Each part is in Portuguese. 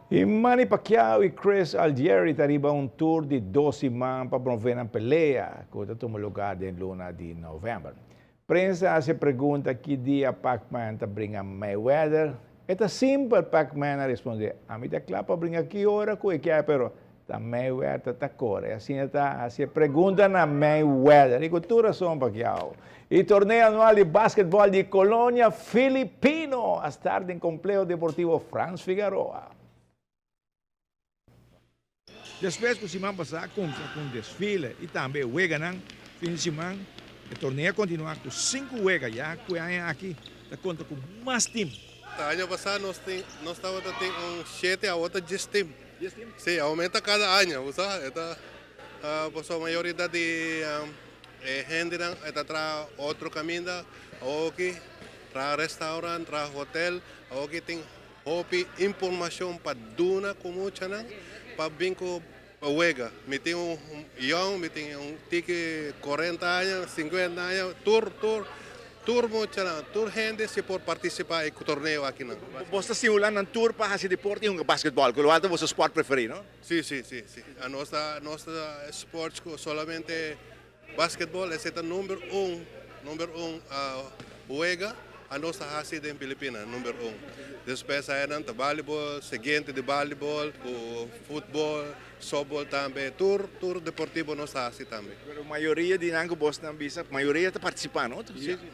E Manny Pacquiao e Chris Algieri arriba un tour di 12 man para promover uma pelea que toma lugar em luna de novembro. Prensa se pergunta que dia Pac-Man está brinca Mayweather. É simples Pac-Man a responder. A mim está claro para brincar aqui hora que é, pero tá Mayweather está corre. Assim pergunta na Mayweather. E com toda razão Pacquiao. E torneio anual de basquetebol de Colônia Filipino. Às tarde em Complexo Deportivo Franz Figueroa. Depois que semana passada começa com desfile e também huelga não fim de semana o torneio continua com 5 huelgas já que aqui está conta com mais time. Ano passado nós estávamos com 7 a 8 10 times. Sim, aumenta cada ano, sabe? A maioria de gente está para outro caminho, aqui para restaurante, para hotel, aqui tem informação para duna como chana. Para bingo huelga, me tem me tem ticket 40 anos, 50 anos, tour gente se pode participar em torneio aqui não. Você simular um tour para fazer deporte e basquetebol, que é o seu esporte preferido, não? Sim. A nossa esporte solamente basquetebol é o número um huelga. A nossa raça em Filipinas, número 1. Depois aí não voleibol, seguinte de voleibol, o futebol, softball também, tour deportivo nossa raça também. Mas a maioria de nango Boston bisa, a maioria está participando, não?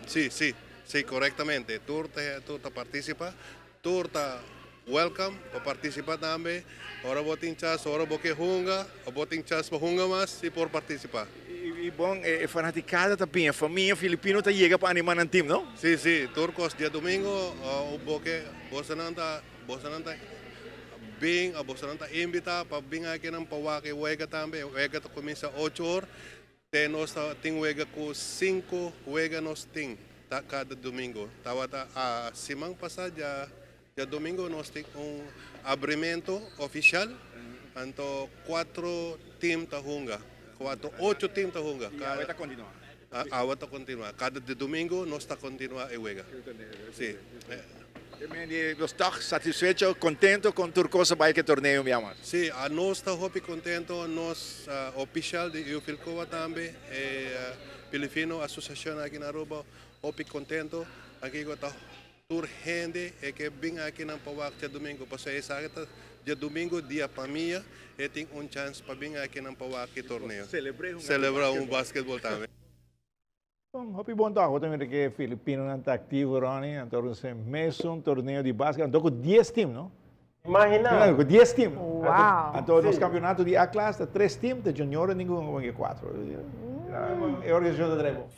Sim, corretamente. Tour está participa, tour está welcome para participar também. Ora botin chance, ora boque hunga, botin chance para hunga mais e por participar. E bom, fanaticada também, a família filipina está chega para animar um time, não? Sim, turcos dia domingo, o boque, você não está bem, você não está invitado para vir aqui não para o huelga também, o huelga começa 8 horas, tem huelga com 5 huelga nós tem cada domingo. A semana passada, dia domingo, nós temos abrimento oficial, então 4 times da hunga. 8 times da hunga. Agora está continua. Cada domingo nós está continua a huelga. Sim. Você está satisfeito, contente com o Turcosa vai que torneio me ama? Sim, nós está muito contente, nós oficial de Ufilcoa também, Filipino Associação aqui na Aruba, muito contente, aqui está tour gente que vem aqui na Pawak dia domingo, porque essa dia domingo dia família e tem chance para vir aqui na Pawak torneio. Celebrar basquetebol também. Bom, hopi bom tá, também que Filipino não está ativo Ronnie, então mais torneio de basquete, então com 10 times, não? Imagina. Com 10 times. Uau. Então nos campeonatos de A classe, 3 times, de junior ninguém com 4. É a organização da Drevo.